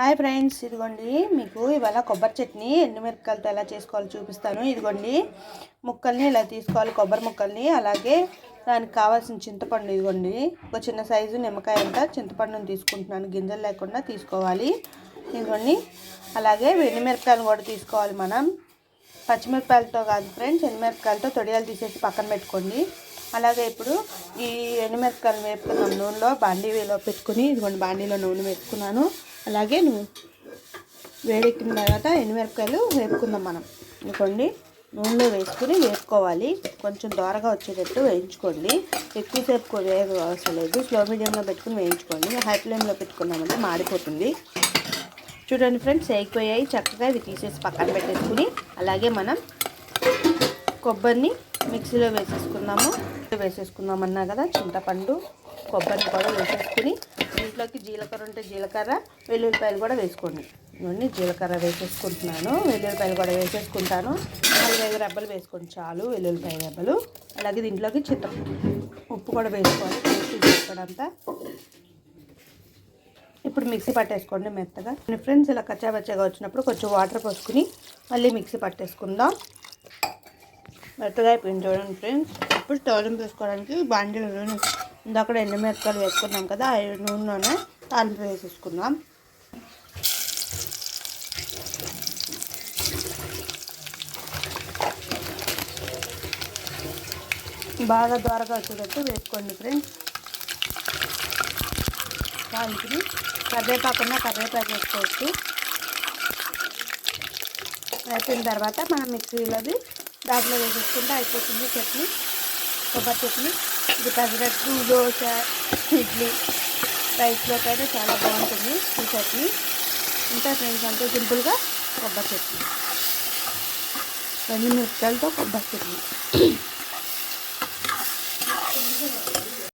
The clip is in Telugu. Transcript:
హాయ్ ఫ్రెండ్స్, ఇదిగోండి మీకు ఇవాళ కొబ్బరి చట్నీ ఎండుమిరపకాయలతో ఎలా చేసుకోవాలో చూపిస్తాను. ఇదిగోండి ముక్కల్ని ఇలా తీసుకోవాలి, కొబ్బరి ముక్కల్ని. అలాగే దానికి కావాల్సిన చింతపండు, ఇదిగోండి ఒక చిన్న సైజు నిమ్మకాయ అంతా చింతపండుని తీసుకుంటున్నాను, గింజలు లేకుండా తీసుకోవాలి. ఇదిగోండి అలాగే ఎండుమిరపకాయలు కూడా తీసుకోవాలి. మనం పచ్చిమిరపకాయలతో కాదు ఫ్రెండ్స్, ఎండుమిరపకాయలతో తొడియాలు తీసేసి పక్కన పెట్టుకోండి. అలాగే ఇప్పుడు ఈ ఎండుమిరపకాయలు వేపుకున్నాం నూనెలో, బాండీలో పెట్టుకుని, ఇదిగోండి బాండీలో నూనె వేసుకున్నాను. అలాగే వేడెక్కిన తర్వాత ఎండుమిరపకాయలు వేపుకుందాం. మనం ఇదిగోండి నూనెలో వేసుకుని వేపుకోవాలి. కొంచెం దోరగా వచ్చేటట్టు వేయించుకోండి. ఎక్కువసేపు అవసరం లేదు, స్లో మీడియంలో పెట్టుకుని వేయించుకోండి. హై ఫ్లేమ్లో పెట్టుకున్నామంటే మాడిపోతుంది. చూడండి ఫ్రెండ్స్, వేగిపోయాయి చక్కగా. ఇవి తీసేసి పక్కన పెట్టేసుకుని, అలాగే మనం కొబ్బరిని మిక్సీలో వేసేసుకుందామన్నా కదా, చింతపండు కొబ్బరిని కూడా వేసేసుకుని, దీంట్లోకి జీలకర్ర ఉంటే జీలకర్ర, వెల్లుల్లిపాయలు కూడా వేసుకోండి. ఇవన్నీ జీలకర్ర వేసేసుకుంటున్నాను, వెల్లుల్లిపాయలు కూడా వేసేసుకుంటాను. 4-5 రెబ్బలు వేసుకోండి చాలు, వెల్లుల్లిపాయ రెబ్బలు. అలాగే దీంట్లోకి ఉప్పు కూడా వేసుకోవాలి, వేసుకోవడంతా. ఇప్పుడు మిక్సీ పట్టేసుకోండి మెత్తగా. ఫ్రెండ్స్, ఇలా కచ్చాబచ్చాగా వచ్చినప్పుడు కొంచెం వాటర్ పోసుకుని మళ్ళీ మిక్సీ పట్టేసుకుందాం. మెత్తగా అయిపోయింది చూడండి ఫ్రెండ్స్. ఇప్పుడు తాలింపు వేసుకోవడానికి బాండీలో ఇందాక ఎండుమిరపకాయలు వేసుకున్నాం కదా, ఆ నూనెలోనే తాలింపు వేసేసుకుందాం. బాగా దోరగా వచ్చేటట్టు వేసుకోండి ఫ్రెండ్స్. తాలింపుని కరివేపాకున్నా కరివేపాకు వేసుకోవచ్చు. అయిపోయిన తర్వాత మనం మిక్సీలోది దాంట్లో వేసేసుకుంటే అయిపోతుంది చట్నీ, కొబ్బరి చట్నీ. ఇది పెసరట్టు, దోశ, ఇడ్లీ, రైస్లోకైతే చాలా బాగుంటుంది ఈ చట్నీ. ఇంకా ఫ్రెండ్స్, అంతే సింపుల్గా కొబ్బరి చట్నీ, ఎండుమిరపకాయలతో కొబ్బరి చట్నీ.